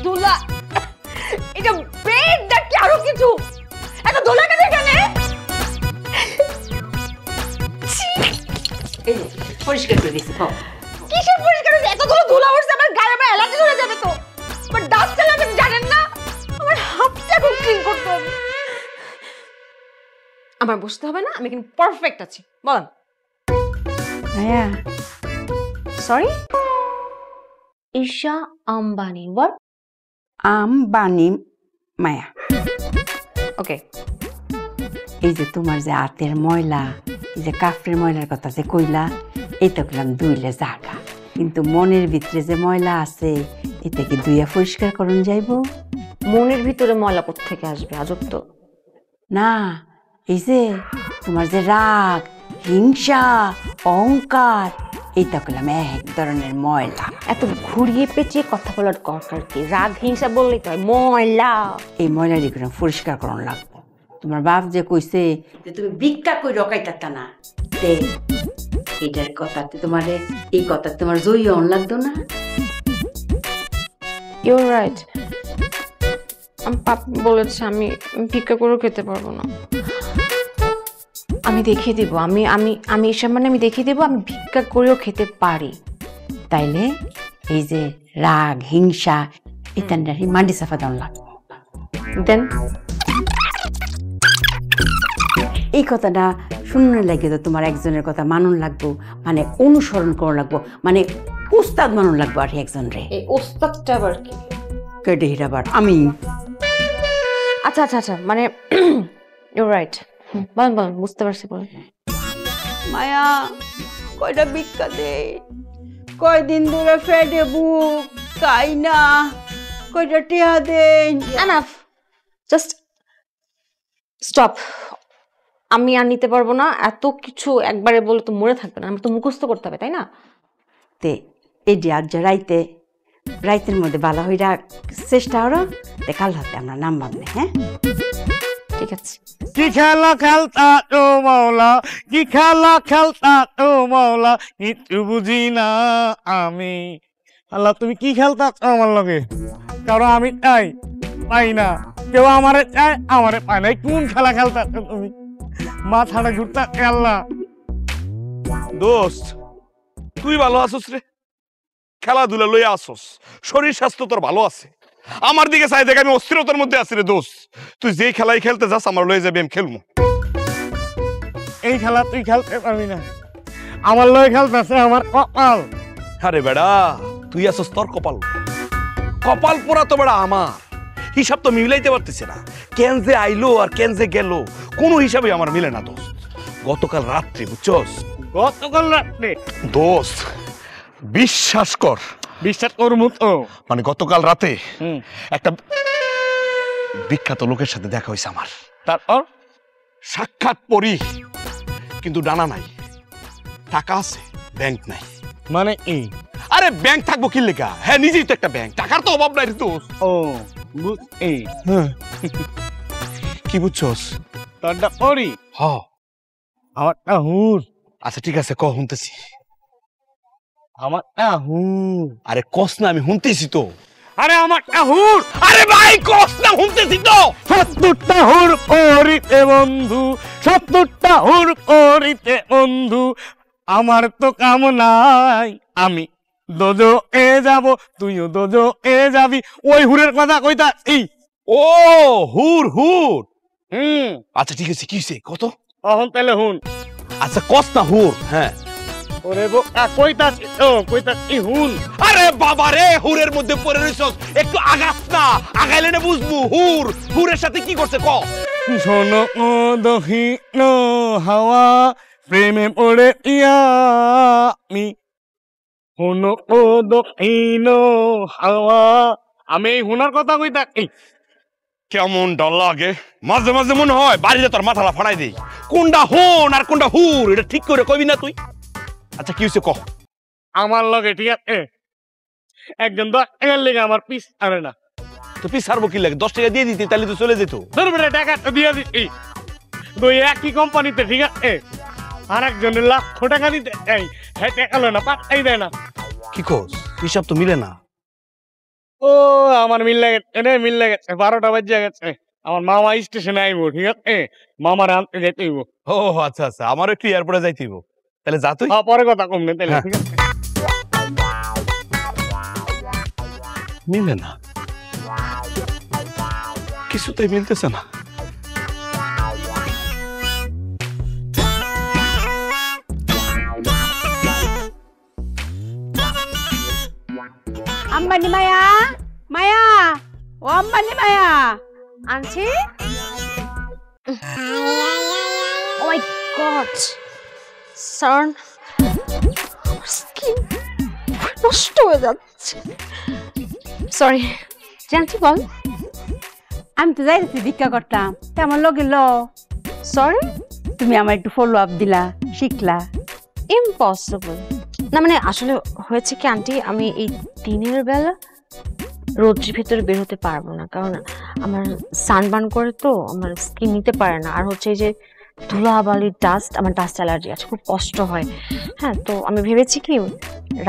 দোলা, এটা বেড নাকি আরো কিছু? এত দোলা কেন এখানে? পরিষ্কার করে দিছি। কিসের পরিষ্কার হচ্ছে? এতগুলো ধুলা উঠছে, আমার গায়ে আমার অ্যালার্জি ধরে যাবে তো। আমার ডাস্ট অ্যালার্জি জানেন না? আমার হাতটা খুব ক্লিন করতে হবে। আমার বসতে হবে না, আমি কিন্তু পারফেক্ট আছি। বলেন। হ্যাঁ, সরি, ঈশা আম্বানি। হোয়াট? আম্বানি মায়া। ওকে। এই যে তোমার যে হাতের ময়লা, এই যে কাপড়ের ময়লার কথা যে কইলা, এটা করলাম দুইলে জাগা, কিন্তু মনের ভিতরে যে ময়লা আছে এটা কি দুইয়া পরিষ্কার করুন যাইব? মনের ভিতরে ময়লা থেকে আসবে? আজব তো। না, এই যে তোমার যে রাগ, হিংসা, অহংকার, এইটা করলাম এক ধরনের ময়লা। এত ঘুরিয়ে পেঁচিয়ে কথা বলার দরকার কি? রাগ হিংসা বললেই তো হয়, ময়লা। এই ময়লাটি করে পরিষ্কার করুন লাগবো। তোমার বাপ যে কইছে যে তুমি ভিক্ষা কই রকাইতা না, এটার কথাতে তোমারে, এই কথা তোমার জয়ী অন লাগতো না? You're right. পাপা বলেছে আমি ভিক্ষা করেও খেতে পারবো না। আমি দেখিয়ে দিব, আমি আমি আমি এসব মানে আমি দেখিয়ে দেবো আমি ভিক্ষা করেও খেতে পারি। তাইলে এই যে রাগ হিংসা এটা মাটি চাপা দেওয়া লাগবে। দেন এই কথাটা শুনলে লাগে তো তোমার একজনের কথা মানুন লাগবো, মানে অনুসরণ করা লাগবো, মানে উস্তাদ মানুন লাগবো আর একজন রে। এই ওস্তাদটা আবার কি? কেটে হিরাবার আমি। আচ্ছা আচ্ছা আচ্ছা, মানে ইউ রাইট। বলেন বলেন, বুঝতে পারছি, বলেন। মায়া কয়টা ভিক্ষা দে, কয়দিন ধরে ফেডে বুক খাই না, কয়টা টিয়া দে। Enough, just stop. আমি আর নিতে পারবো না, এত কিছু একবারে বলে তো মনে থাকবে না, আমি তো মুখস্থ করতে হবে, তাই না? তে এই যে আজ রাইতে রাইতের মধ্যে বালা হইরা চেষ্টা করো, তে কাল হাতে আমরা নাম বাঁধবে। হ্যাঁ ঠিক আছে। কি খেলা খেলতা তো মাওলা, কি খেলা খেলতা তো মাওলা, কিছু বুঝি না আমি। আল্লাহ তুমি কি খেলতা আমার লগে? কারণ আমি চাই পাই না, কেউ আমারে চায় আমারে পায় না। কোন খেলা খেলতা তুমি? মাথাটা ঘুরতা আল্লাহ। দোস্ত তুই ভালো আছোস রে? খেলাধুলা লইয়া আসোস, শরীর স্বাস্থ্য তোর ভালো আছে? আমার দিকে চাই দেখ আমি অস্থিরতার মধ্যে আছি রে দোস্ত। তুই যে খেলাই খেলতে যাস আমার লয়ে যাবে, আমি খেলবো। এই খেলা তুই খেলতে পারবি না, আমার লগে খেলতেছে আমার কপাল। আরে বেড়া তুই আসোস তোর কপাল, কপাল পোড়া তো বেড়া আমার। হিসাব তো মিলাইতে পারতেছে না, কেন যে আইলো আর কেন যে গেল কোনো হিসাবে আমার মিলে না দোস্ত। গতকাল রাত্রে বুঝছস, গতকাল রাত্রে দোস্ত বিশ্বাস কর, বিশ্বাস করবো তো। মানে গতকাল রাতে একটা বিখ্যাত লোকের সাথে দেখা হয়েছে আমার। তারপর সাক্ষাৎ পরি, কিন্তু ডানা নাই, টাকা আছে ব্যাংক নাই। মানে এই আরে ব্যাংক থাকবো কি লেখা? হ্যাঁ নিজেই তো একটা ব্যাংক, টাকার তো অভাব নাই রে দোস্ত। ও এই কি বুঝছস? তোরটা পরি হ আমারটা হুর। আচ্ছা ঠিক আছে ক, শুনতেছি। আমারটা হুর। আরে কস না, আমি শুনতেছি তো। আরে আমারটা হুর। আরে ভাই কস না, শুনতেছি তো। ৭০টা হুর করিতে বন্ধু, ৭০টা হুর করিতে বন্ধু, আমার তো কাম নাই। আমি দোজো এ যাব, তুইও দোজো এ যাবি। ওই হুরের কথা কইতা এই। ও হুর হুর। হুম আচ্ছা ঠিক আছে, কি হইছে কত? তখন তাহলে হুন। আচ্ছা কস না হুর। হ্যাঁ ওরে বোকা কইতাছি তো, কইতাছি হুন। আরে বাবা রে, হুরের মধ্যে পড়ে রইছস, একটু আগাস না, আগাইলে না বুঝবো। হুর হুরের সাথে কি করছে ক। শোনো ও দহিন হাওয়া, প্রেমে পড়ে আমি। শোনো ও দহিন হাওয়া, আমি এই হুনার কথা কইতা এই। কেমন ডর লাগে, মাঝে মাঝে মনে হয় বাড়িতে তোর মাথাটা ফাড়াই দেই। কোনটা হন আর কোনটা হুর এটা ঠিক করে কইবি না তুই? আচ্ছা কি হইছে ক। আমার লগে ঠিক আছে একজন 10 টাকার লেগে আমার পিস আরে না। তো পিস ছাড়বো কি লাগে? 10 টাকা দিয়ে দিতি তাহলে তো চলে যেত। ধরবে টাকা তো দিয়ে দিচ্ছি, দুই একই কোম্পানিতে ঠিক আছে। আর একজনের লাখ টাকা দিতে চাই, হ্যাঁ টাকা লো না, পাত্তাই দেয় না। কি কস? হিসাব তো মিলে না। ও আমার মিল গেছে রে, মিল গেছে। 12টা বাজে গেছে, আমার মামা স্টেশনে আইবো ঠিক আছে, মামার আনতে যেতে হইব। ও আচ্ছা আচ্ছা, আমারও একটু এয়ারপোর্টে যাইতে হইব, তাহলে যা তুই। পরে কথা কম নেই তাহলে, ঠিক আছে। মিলে না, কিছুতেই মিলতেছে না। আম্বানি মায়া, মায়া ও আম্বানি মায়া। আনছি। ও মাই গড সার্ন, স্কিন নষ্ট হয়ে যাচ্ছে। সরি জানছি, বল। আমি তো যাইতেছি ভিক্ষা করতাম, তেমন লগে ল। সরি, তুমি আমার একটু ফলো আপ দিলা, শিখলা। ইম্পসিবল না, মানে আসলে হয়েছে কি আন্টি, আমি এই দিনের বেলা রোদ্রের ভেতরে বের হতে পারবো না, কারণ আমার সানবার্ন করে তো আমার স্কিন নিতে পারে না। আর হচ্ছে এই যে ধুলাবালির ডাস্ট, আমার ডাস্ট অ্যালার্জি আছে, খুব কষ্ট হয়। হ্যাঁ, তো আমি ভেবেছি কি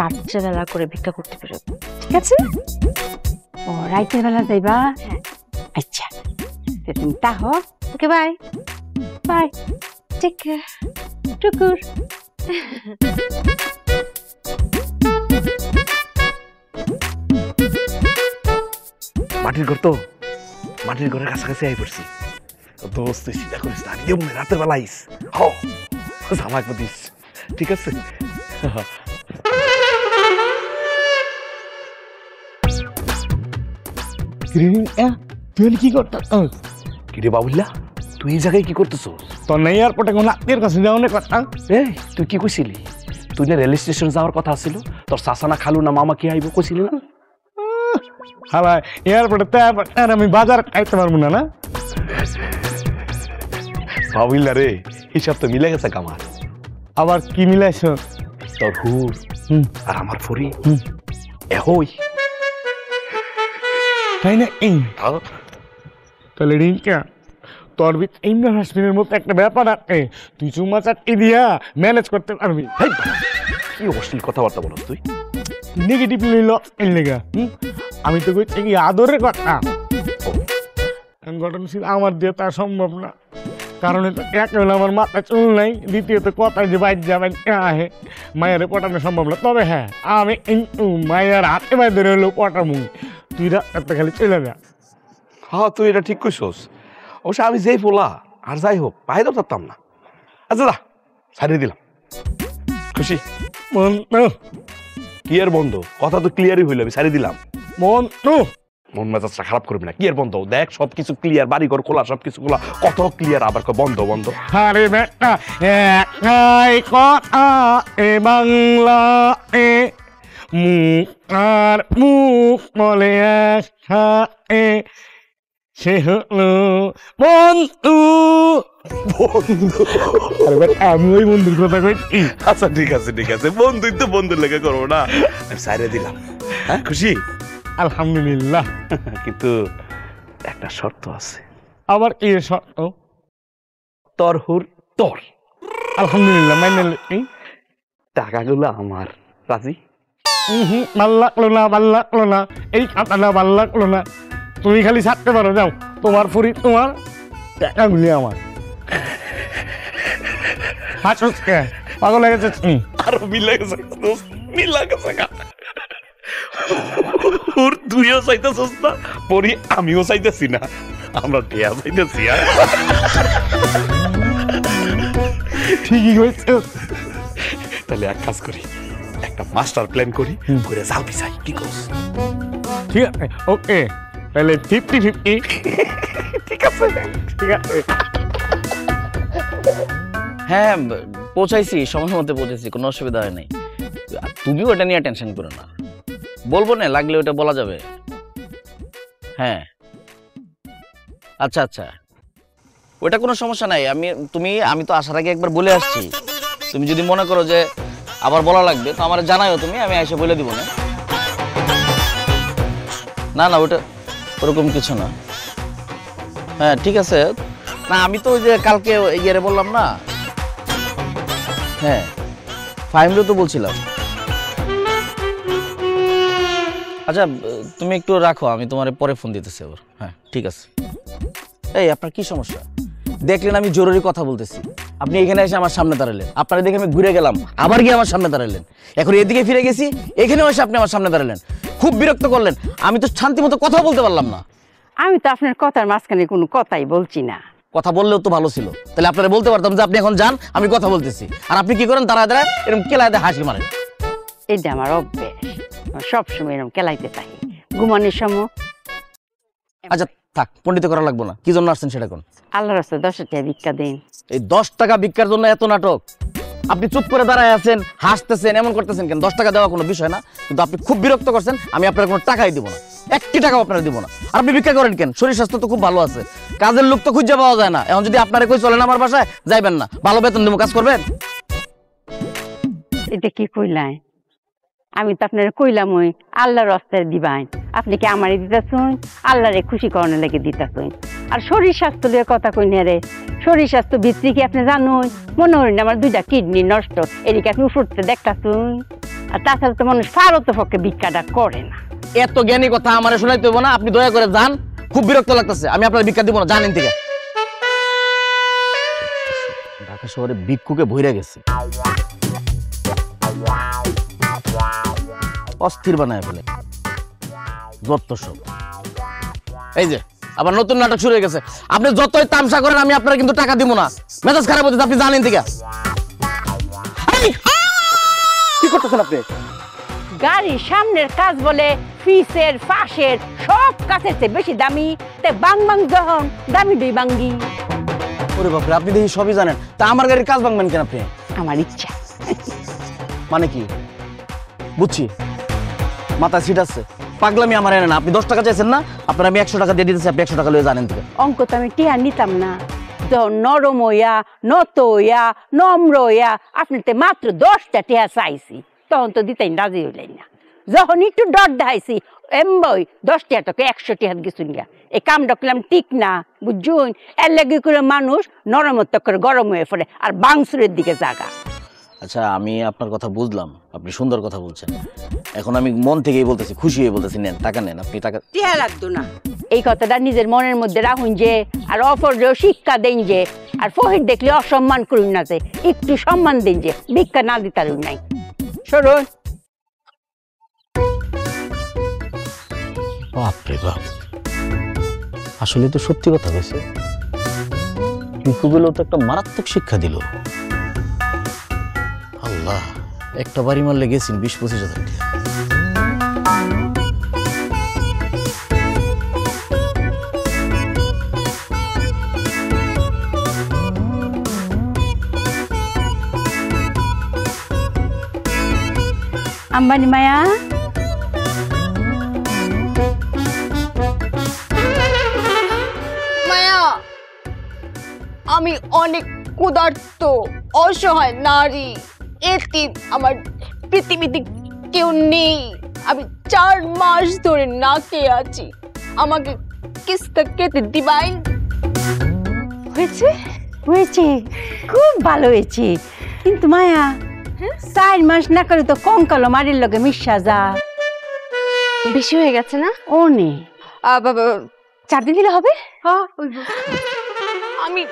রাত্রেবেলা করে ভিক্ষা করতে বেরোবো, ঠিক আছে? ও রাইতের বেলা যাইবা? আচ্ছা তো তুমি তাহো। Okay bye bye, take care, টুকুর। মাটির ঘর তো, মাটির ঘরের কাছাকাছি আই পড়ছি। দোস্ত তুই চিন্তা করিস না, যেমন রাতের বেলা আইস জামাই দিস, ঠিক আছে? তুই কি করতাম? কিরে বাবুল্লা, তুই এই জায়গায় কি করতেছ? তোর না এয়ারপোর্টে কোনো আত্মীয়ের কাছে যাও না কথা? এই তুই কি কইছিলি? তুই না রেল স্টেশন যাওয়ার কথা ছিল, তোর চাচা না খালু না মামা কি আইব কইছিলি না? হ্যাঁ এয়ারপোর্টে আর আমি বাজার খাইতে পারবো না। না বাবুল্লা রে, হিসাব তো মিলে গেছে কামার। আবার কি মিলাইছ? তোর হুর আর আমার ফরি এহই। তাই না? তাহলে রিঙ্কা তোর ইমরান হাসমিনের মতো একটা ব্যাপার আছে, তুই চুমা চাকরি দিয়া ম্যানেজ করতে পারবি। কি অশ্লীল কথাবার্তা বলস তুই? নেগেটিভ লইল এই লেগা। আমি তো কইছি কি আদরের কথা। ঘটনশীল আমার দিয়ে তা সম্ভব না, কারণ এক হলো আমার মাথায় চুল নাই, দ্বিতীয়ত কথায় যে বাইর যাবেন আহে মায়ের পটানো সম্ভব না। তবে হ্যাঁ, আমি কিন্তু মায়ের হাতে বাইর ধরে হলেও পটামু। তুই রাস্তাতে খালি চলে যা। হ্যাঁ তুই এটা ঠিক কইছস। অবশ্য আমি যেই পোলা আর যাই হোক বাইরে পারতাম না। আচ্ছা দা ছাড়িয়ে দিলাম, খুশি? কি আর বন্ধ, কথা তো ক্লিয়ারই হইল, আমি ছাড়িয়ে দিলাম। মন মেজাজটা খারাপ করবি না। কি আর বন্ধ, দেখ সবকিছু ক্লিয়ার, বাড়ি ঘর খোলা, সবকিছু খোলা, কত ক্লিয়ার। আবার বন্ধ বন্ধ। আরে বেটা একাই কথা এ বাংলা এ মুখ আর মুখ বলে একসাথে সে হলো বন্ধু। আরে বেটা আমি ওই বন্ধুর কথা কইছি। আচ্ছা ঠিক আছে ঠিক আছে, বন্ধুই তো বন্ধুর লেগে করবো না, আমি ছাড়িয়ে দিলাম। হ্যাঁ খুশি? আলহামদুলিল্লাহ। কিন্তু একটা শর্ত আছে। আবার কি শর্ত? তোর হুর তোর। আলহামদুলিল্লাহ মাইনে লই। টাকাগুলো আমার, রাজি? ভাল লাগলো না, ভাল লাগলো না, এই খাতাটা ভাল লাগলো না। তুমি খালি ছাড়তে পারো, যাও। তোমার ফুরি তোমার, টাকাগুলি আমার। হাসুস কে? পাগল হয়ে গেছে তুমি? আরো মিলে গেছে, মিলা গেছে। ওর তুইও চাইতেছিস না, পরি আমিও চাইতেছি না, আমরা টিয়া চাইতেছি। ঠিকই হয়েছে। তাহলে এক কাজ করি, একটা মাস্টার প্ল্যান করি, করে জাল পিছাই, কি করছ? ঠিক আছে, ওকে। তাহলে 50-50। ঠিক আছে ঠিক আছে। হ্যাঁ পৌঁছাইছি, সময় মতো পৌঁছেছি, কোনো অসুবিধা হয় নাই। তুমিও এটা নিয়ে টেনশন করো না, বলবো না, লাগলে ওটা বলা যাবে। হ্যাঁ আচ্ছা আচ্ছা, ওটা কোনো সমস্যা নাই। আমি তো আসার আগে একবার বলে আসছি। তুমি যদি মনে করো যে আবার বলা লাগবে তো আমার জানাইও তুমি, আমি এসে বলে দিব না। না না ওটা ওরকম কিছু না। হ্যাঁ ঠিক আছে। না আমি তো ওই যে কালকে ইয়ে বললাম না, হ্যাঁ ফাইমরে তো বলছিলাম। আচ্ছা তুমি একটু রাখো, আমি তোমার পরে ফোন দিতেছি আবার। হ্যাঁ ঠিক আছে। এই আপনার কি সমস্যা? দেখলেন আমি জরুরি কথা বলতেছি, আপনি এখানে এসে আমার সামনে দাঁড়ালেন। আপনারা দেখে আমি ঘুরে গেলাম, আবার গিয়ে আমার সামনে দাঁড়ালেন। এখন এদিকে ফিরে গেছি, এখানেও এসে আপনি আমার সামনে দাঁড়ালেন, খুব বিরক্ত করলেন। আমি তো শান্তি মতো কথা বলতে পারলাম না। আমি তো আপনার কথার মাঝখানে কোনো কথাই বলছি না। কথা বললেও তো ভালো ছিল, তাহলে আপনারা বলতে পারতাম যে আপনি এখন যান, আমি কথা বলতেছি। আর আপনি কি করেন, দাঁড়ায় দাঁড়ায় এরকম কেলায় হাসি মারেন। এটা আমার অভ্যেস, সবসময় এরকম কেলাইতে থাকি ঘুমানোর সময়। আচ্ছা থাক, পণ্ডিত করা লাগবো না। কি জন্য আসছেন সেটা কোন? আল্লাহ রাস্তায় 10 টাকা ভিক্ষা দেন। এই 10 টাকা ভিক্ষার জন্য এত নাটক? আপনি চুপ করে দাঁড়ায় আছেন, হাসতেছেন, এমন করতেছেন কেন? 10 টাকা দেওয়া কোনো বিষয় না, কিন্তু আপনি খুব বিরক্ত করছেন। আমি আপনার কোনো টাকাই দিব না, 1টি টাকাও আপনারা দিব না। আর আপনি ভিক্ষা করেন কেন? শরীর স্বাস্থ্য তো খুব ভালো আছে, কাজের লোক তো খুঁজে পাওয়া যায় না। এখন যদি আপনারা কই চলেন আমার বাসায়, যাইবেন না, ভালো বেতন দেবো, কাজ করবেন। এটা কি কইলাই? আমি তো আপনার কইলাম ওই আল্লাহর রাস্তায় দিবাই, আপনি কি আমারে দিতেছেন? আল্লাহরে খুশি করানোর লেগে দিতেছেন। আর শরীর স্বাস্থ্য নিয়ে কথা কই না রে, শরীর স্বাস্থ্য ভিত্তি কি আপনি জানুন? মনে করেন আমার 2টা কিডনি নষ্ট, এদিকে আপনি উঠতে দেখতেছেন। আর তাছাড়া তো মানুষ ফারত পক্ষে ভিক্ষাটা করে না। এত জ্ঞানী কথা আমার শোনাইতে হইব না, আপনি দয়া করে যান, খুব বিরক্ত লাগতেছে, আমি আপনার ভিক্ষা দিব না, জানেন থেকে। ঢাকা শহরে ভিক্ষুকে ভইরা গেছে, অস্থির বানায় ফেলে যত সব। এই যে আবার নতুন নাটক শুরু হয়ে গেছে, আপনি যতই তামসা করেন আমি আপনার কিন্তু টাকা দিব না, মেজাজ খারাপ হচ্ছে, আপনি জানেন থেকে। কি করতেছেন আপনি? গাড়ির সামনের কাজ বলে ফিসের ফাঁসের সব কাছের চেয়ে বেশি দামি, তে বাং বাং যখন দামি দুই বাঙ্গি। ওরে বাপরে, আপনি দেখি সবই জানেন, তা আমার গাড়ির কাজ ভাঙবেন কেন আপনি? আমার ইচ্ছা। মানে কি বুঝছি, মাথায় সিট আছে, পাগলামি আমার এনে না। আপনি 10 টাকা চাইছেন না, আপনার আমি 100 টাকা দিয়ে দিতেছি, আপনি 100 টাকা লয়ে জানেন থেকে। অঙ্ক তো আমি টিয়া নিতাম না, নরম হইয়া নত হইয়া নম্র হইয়া আপনার মাত্র 10টা টিয়া চাইছি, তখন তো দিতেই রাজি হইলেন না। যখন একটু ডর দেখাইছি এমবই 10 টিয়া তোকে 100 টিয়া গেছুন গিয়া, এই কামটা করলাম ঠিক না, বুঝুন? এর লাগে করে মানুষ নরমত্ব করে গরম হয়ে পড়ে আর বাংসুরের দিকে জাগা। আচ্ছা, আমি আপনার কথা বুঝলাম, আপনি সুন্দর কথা বলছেন, এখন আমি মন থেকেই বলতেছি, খুশি হয়ে বলতেছি, নেন টাকা নেন, আপনি টাকা। টিয়া লাগতো না, এই কথাটা নিজের মনের মধ্যে রাখুন যে, আর অপরেও শিক্ষা দেন যে, আর ফহির দেখলে অসম্মান করুন না, যে একটু সম্মান দিন, যে ভিক্ষা না দিতারুন নাই। সরুন। বাপরে বাপ, আসলে তো সত্যি কথা বলছে, ভিক্ষুগুলো তো একটা মারাত্মক শিক্ষা দিল। আল্লাহ, একটা বাড়ি মারলে গেছেন 20-25 হাজার টাকা। আম্বানি মায়া, মায়া, আমি অনেক ক্ষুধার্ত, অসহায় নারী, এতিম, আমার পৃথিবীতে কেউ নেই, আমি 4 মাস ধরে না খেয়ে আছি, আমাকে কিস্তা খেতে দিবাইন। হয়েছে হয়েছে, খুব ভালো হয়েছে, কিন্তু মায়া 4 মাস না করে তো কঙ্কালো মারির লগে মিশা যা। বেশি হয়ে গেছে না? ও নে 4 দিন দিলে হবে? আমি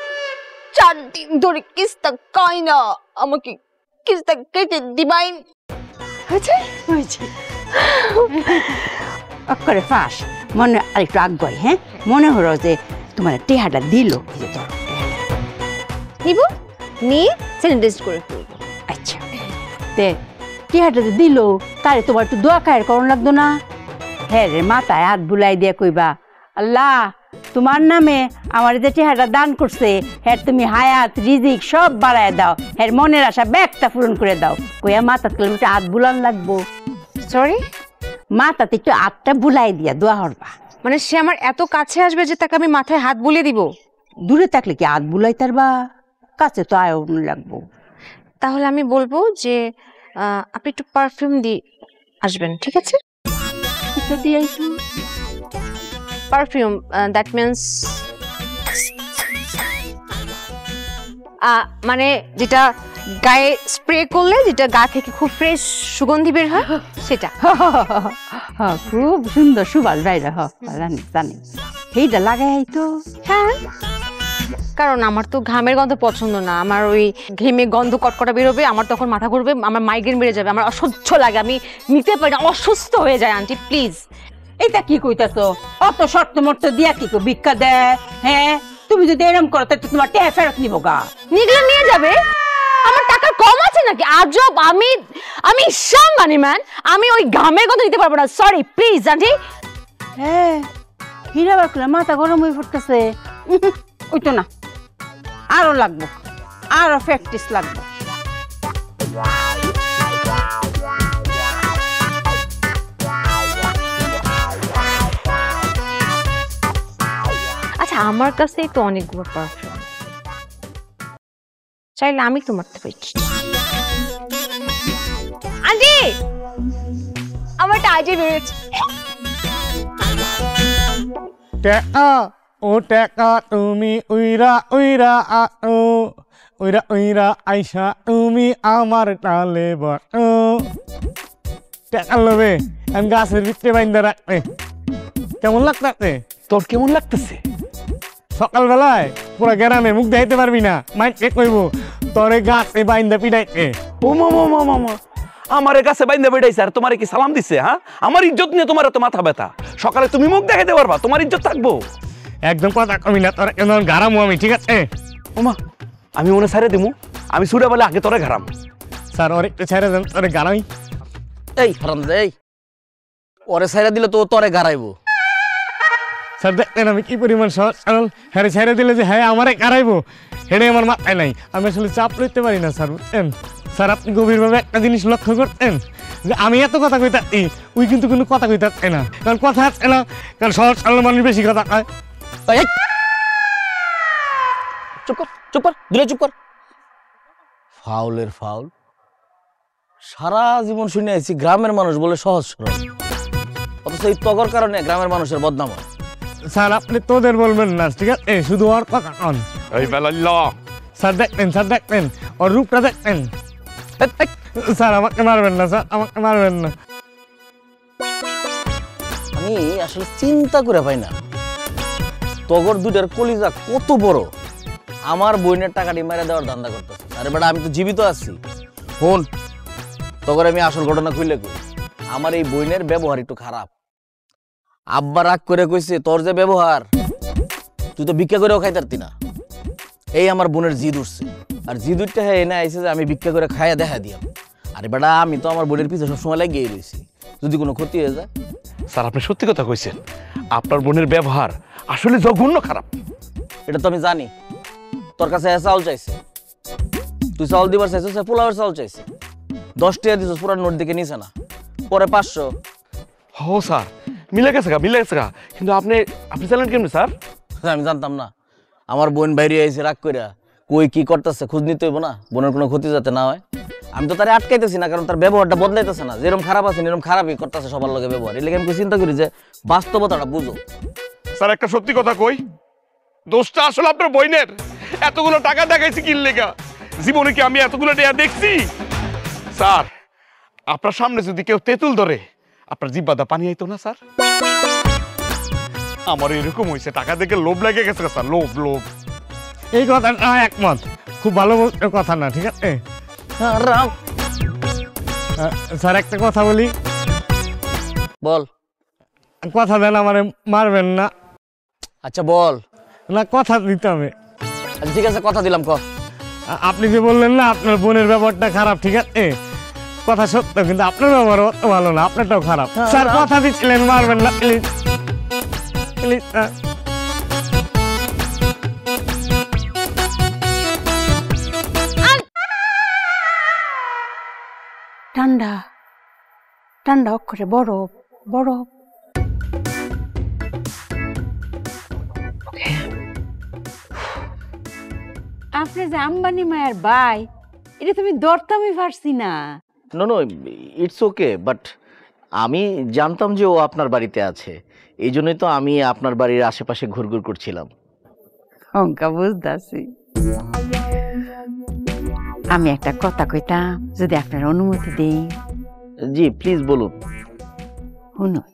4 দিন ধরে কিস্তা খাই না, আমাকে কিস্তা কেটে দিবাইন। হয়েছে হয়েছে, অক্ষরে ফাঁস মনে আর একটু আগ্রহ। হ্যাঁ, মনে হলো যে তোমার টেহাটা দিল, নিব, নিয়ে স্যানিটাইজ করে ফেলবো। আচ্ছা, তে টেহাটা যে দিল, তারে তোমার একটু দোয়া খায়ের করণ লাগতো না? হ্যাঁ রে, মাথায় হাত বুলাই দিয়ে কইবা, আল্লাহ তোমার নামে আমার যে টেহাটা দান করছে, হ্যাঁ তুমি হায়াত রিজিক সব বাড়ায় দাও, হ্যাঁ মনের আশা ব্যাগটা পূরণ করে দাও। কইয়া মাথাতে একটু হাত বুলান লাগবো। সরি, মাথাতে একটু হাতটা বুলাই দিয়া দোয়া হরবা। মানে সে আমার এত কাছে আসবে যে তাকে আমি মাথায় হাত বুলিয়ে দিব? দূরে থাকলে কি হাত বুলাই তারবা, কাছে তো আয়ন লাগবো। তাহলে আমি বলবো যে আপনি একটু পারফিউম দিয়ে আসবেন, ঠিক আছে? পারফিউম, দ্যাট মিনস মানে যেটা গায়ে স্প্রে করলে যেটা গা থেকে খুব ফ্রেশ সুগন্ধি বের হয় সেটা। খুব সুন্দর সুবাস বাইরে, জানি জানি, সেইটা লাগাই তো। হ্যাঁ, কারণ আমার তো ঘামের গন্ধ পছন্দ না, আমার ওই ঘেমে গন্ধ কটকটা বেরোবে, আমার তখন মাথা ঘুরবে, আমার মাইগ্রেন বেড়ে যাবে, আমার অসহ্য লাগে, আমি নিতে পারি না, অসুস্থ হয়ে যায়। Aunty please. এটা কি কইতাছো? অত শর্ত মর্ত দিয়া কি ভিক্ষা দেয়? হ্যাঁ, তুমি যদি এরকম করো তাহলে তোমার টেহা ফেরত নিব গা। নিগলে নিয়ে যাবে? আমার টাকা কম আছে নাকি? আজব, আমি সাংবানি ম্যান, আমি ওই ঘামের গন্ধ দিতে পারবো না, সরি প্লিজ আন্টি। হ্যাঁ, হীরা বার করলে মাথা গরম হয়ে পড়তেছে। ওই তো না, আরো লাগবো, আরো প্র্যাকটিস লাগবে। আচ্ছা, আমার কাছেই তো অনেকগুলো পারফিউম, চাইলে আমি তো মারতে পারি। আন্টি, আমার টাইটে বেরোচ্ছে। টেকা ও টেকা তুমি উইরা উইরা উইরা উইরা আইসা তুমি আমার টালে টেকা লবে আমি গাছের ভিতরে বাইন্দা রাখবে। কেমন লাগতাছে? তোর কেমন লাগতেছে? সকালবেলায় পুরা গ্রামে মুখ দেখাইতে পারবি না, মাইকে কইব তোরে গাছে বাইন্দা পিটাইতে। ও মামা আমারে কাছে বাইন্দা বেড়াইছে আর তোমারে কি সালাম দিছে? হ্যাঁ, আমার ইজ্জত নিয়ে তোমার এত মাথা ব্যথা? সকালে তুমি মুখ দেখাইতে পারবা, তোমার ইজ্জত থাকবো? একদম কথা কমি না, তোরা কেন গারামু আমি, ঠিক আছে? ওমা, আমি মনে ছাড়ে দিমু, আমি সুরে বলে আগে তোরে ঘারাম। স্যার ওর একটু ছেড়ে দেন, তোরে গারাই। এই হারামজাদা, এই ওরে ছাইরা দিলে তো ও তোরে গারাইবো। স্যার দেখলেন আমি কি পরিমাণ সহজ সরল, হ্যাঁ ছেড়ে দিলে যে হ্যাঁ আমারে গারাইবো, হেডে আমার মাথায় নাই। আমি আসলে চাপ লইতে পারি না স্যার, বুঝছেন? স্যার আপনি গভীরভাবে একটা জিনিস লক্ষ্য করতেন যে আমি এত কথা কইতাছি, ওই কিন্তু কোনো কথা কইতাছে না, কারণ কথা আছে না, কারণ সহজ সরল মানুষ বেশি কথা কয়। এই, চুপ কর, চুপ কর, দূরে চুপ কর। ফাউলের ফাউল। সারা জীবন শুনে আইছি গ্রামের মানুষ বলে সহজ সরল, অথচ এই তগর কারণে গ্রামের মানুষের বদনাম হয়। স্যার আপনি তোদের বলবেন না, ঠিক আছে? শুধু ওর কথা কন। এই বেলাল্ল, স্যার দেখবেন ওর রূপটা দেখবেন। স্যার আমাকে মারবেন না, স্যার আমাকে মারবেন না। আমি আসলে চিন্তা করে পাই না তগর দুইটার কলিজা কত বড়, আমার বইনের টাকাটি মেরে দেওয়ার ধান্দা করতেছে। আরে বেটা, আমি তো জীবিত আছি। ফোন তগর, আমি আসল ঘটনা খুললে কই, আমার এই বইনের ব্যবহার একটু খারাপ। আব্বা রাগ করে কইছে, তোর যে ব্যবহার, তুই তো ভিক্ষা করেও খাইতে পারতি না। এই আমার বোনের জিদ উঠছে, আর জিদ উঠতে হ্যাঁ এনে আইসে যে আমি ভিক্ষা করে খাইয়া দেখা দিয়াম। আরে বেটা, আমি তো আমার বোনের পিছনে সবসময় লাগিয়ে রয়েছি, যদি কোনো ক্ষতি হয়ে যায়। স্যার আপনি সত্যি কথা কইছেন, আপনার বোনের ব্যবহার আসলে জঘন্য খারাপ। এটা তো আমি জানি। তোর কাছে চাউল চাইছে, তুই চাউল দিবার চাইছিস, পোলাওয়ের চাউল চাইছে, 10 টাকা দিছিস, পুরা নোট দিকে নিছে না, পরে 500। ও স্যার, মিলে গেছে গা, কিন্তু আপনি জানেন কেমনি স্যার? আমি জানতাম না। আমার বোন বাইরে আইছে রাগ কইরা, কই কি করতেছে খোঁজ নিতে হইব না, বোনের কোনো ক্ষতি যাতে না হয়। আমি তো তারে আটকাইতেছি না, কারণ তার ব্যবহারটা বদলাইতেছে না, যেরকম খারাপ আছে এরকম খারাপই করতেছে সবার লগে ব্যবহার। এর লাগে আমি চিন্তা করি যে বাস্তবতাটা বুঝো। স্যার একটা সত্যি কথা কই, দোষটা আসলে আপনার বইনের। এতগুলো টাকা দেখাইছি কি লেগা? জীবনে কি আমি এতগুলো টাকা দেখছি? স্যার আপনার সামনে যদি কেউ তেঁতুল ধরে, আপনার জিব্বাদা পানি আইতো না স্যার? আমার এরকম হয়েছে, টাকা দেখে লোভ লেগে গেছে স্যার, লোভ। এই কথাটা একমত, খুব ভালো কথা না, ঠিক আছে? স্যার একটা কথা বলি। বল। কথা দেন, আমারে মারবেন না। আচ্ছা বল। না, কথা দিতে হবে। আচ্ছা ঠিক আছে, কথা দিলাম, ক। আপনি যে বললেন না আপনার বোনের ব্যবহারটা খারাপ, ঠিক আছে? কথা সত্য, কিন্তু আপনার ব্যবহার অত ভালো না, আপনারটাও খারাপ। স্যার কথা দিচ্ছিলেন, মারবেন না প্লিজ, প্লিজ। ঠান্ডা ঠান্ডা অক্ষরে বরফ বরফ। আপনি যে আম্বানি মায়ের ভাই, এটা তুমি দরতামই পারছি না। No no, it's okay, but আমি জানতাম যে ও আপনার বাড়িতে আছে, এই জন্যই তো আমি আপনার বাড়ির আশেপাশে ঘুরঘুর করছিলাম। অঙ্কা বুঝতেছি। আমি একটা কথা কইতাম, যদি আপনার অনুমতি দেই। জি প্লিজ বলুন। শুনুন,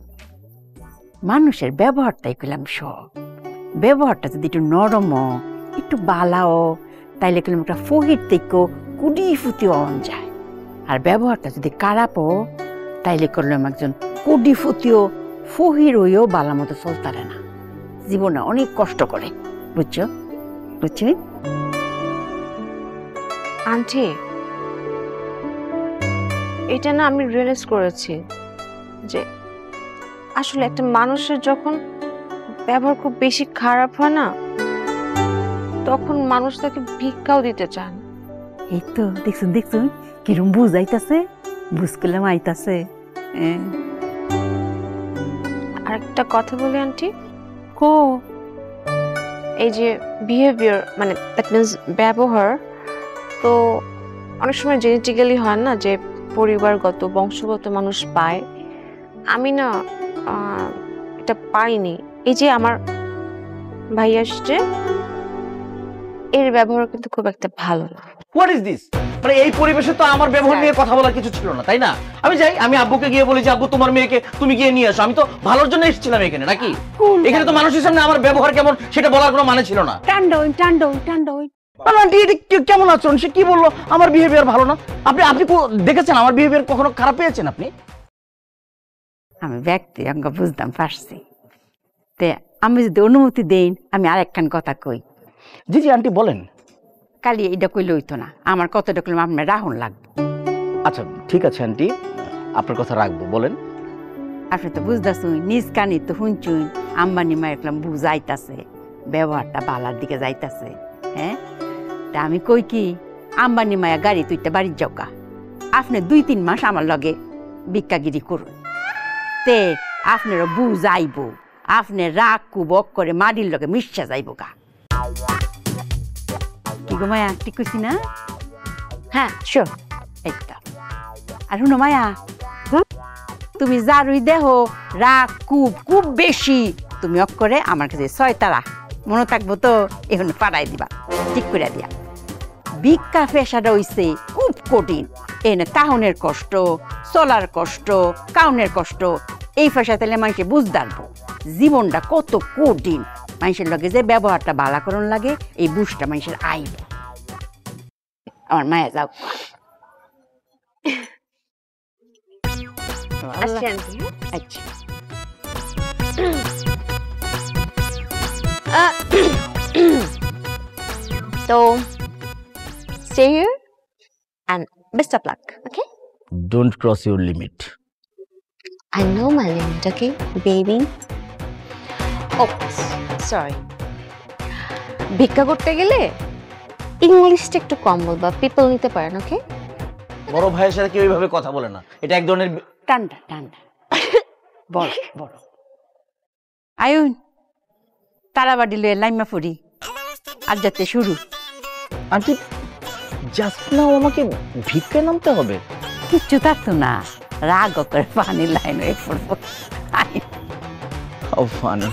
মানুষের ব্যবহারটাই কইলাম সব। ব্যবহারটা যদি একটু নরম, একটু বালাও, তাইলে কইলাম একটা ফহির থেকে কুড়ি ফুটি অন যায়। আর ব্যবহারটা যদি খারাপও, তাইলে করলাম একজন কুড়ি ফুটিও ফহির হইও বালা মতো চলতারে না, জীবনে অনেক কষ্ট করে। বুঝছো? বুঝছি আন্টি, এটা না আমি রিয়েলাইজ করেছি যে আসলে একটা মানুষের যখন ব্যবহার খুব বেশি খারাপ হয় না, তখন মানুষ তাকে ভিক্ষাও দিতে চান। এই তো দেখছুন দেখছুন কিরম বুঝাইতাছে, বুঝ করলাম আইতাছে। আর একটা কথা বলি আন্টি, কো এই যে বিহেভিয়ার, মানে দ্যাট মিনস ব্যবহার, তো অনেক সময় জেনেটিক্যালি হয় না, যে পরিবারগত বংশগত মানুষ পায়। আমি না এটা পাইনি। এই যে আমার ভাই আসছে, এর ব্যবহার কিন্তু খুব একটা ভালো না। What is this? মানে এই পরিবেশে তো আমার ব্যবহার নিয়ে কথা বলার কিছু ছিল না, তাই না? আমি যাই, আমি আব্বুকে গিয়ে বলি যে আব্বু তোমার মেয়েকে তুমি গিয়ে নিয়ে আসো। আমি তো ভালোর জন্য এসেছিলাম এখানে, নাকি? এখানে তো মানুষের সামনে আমার ব্যবহার কেমন সেটা বলার কোনো মানে ছিল না। টান্ডই আন্টি এটা কেমন আচরণ? সে কি বললো আমার বিহেভিয়ার ভালো না? আপনি আপনি দেখেছেন আমার বিহেভিয়ার কখনো খারাপ পেয়েছেন আপনি? আমি ব্যক্তি অঙ্গ বুঝতাম পারছি। তে আমি যদি অনুমতি দেন আমি আর একখান কথা কই। জি জি আন্টি বলেন। কালি এটা কইলে হইতো না, আমার কতটা কইলাম আপনার রাহুল লাগবে। আচ্ছা ঠিক আছে আন্টি, আপনার কথা রাখবো, বলেন। আপনি তো বুঝতেছুন, নিজ কানি তো শুনছুন আম্বানি মা একলাম বুঝাইতাছে, ব্যবহারটা বালার দিকে যাইতাছে। হ্যাঁ, তা আমি কই কি আম্বানি মায়া গাড়ি তুইতে বাড়ির যাওকা, আপনি 2-3 মাস আমার লগে ভিক্ষাগিরি করুন, তে আপনারও বুঝাইব, আপনি রাগ কুবক করে মাটির লগে মিশা যাইব গা। কি গো মায়া, ঠিক কইছি না? হ্যাঁ শিওর। এইটা আর শুনো মায়া, তুমি যারুই দেহ রাগ খুব বেশি, তুমি অক্ষরে আমার কাছে 6 তারা মনে থাকবো তো, এখন পাড়াই দিবা, ঠিক করে দিয়া। ভিক্ষা পেশাটা হইছে খুব কঠিন, এনে তাহনের কষ্ট, চলার কষ্ট, কাউনের কষ্ট, এই পেশা তাহলে মানুষে বুঝদারবো জীবনটা কত কঠিন, মানুষের লগে যে ব্যবহারটা ভালো করণ লাগে এই বুঝটা মানুষের আইব। আমার মায়া যাও। আচ্ছা So stay here and best of luck, okay? Don't cross your limit. I know my limit, okay, baby? Oh, sorry. ভিক্ষা করতে গেলে ইংলিশটা একটু কম বলবা, পিপল নিতে পারেন, ওকে? বড় ভাইয়ের সাথে কেউ এইভাবে কথা বলে না, এটা এক ধরনের ঠান্ডা বড় বড় আয়ুন তারাবাড়ি লয়ে লাইমা ফুরি আর যাতে শুরু। আন্টি জাস্ট নাও আমাকে ভিক্ষায় নামতে হবে? কিচ্ছু থাকতো না, রাগ করে পানি লাইন হয়ে পড়বো। ও ফানি।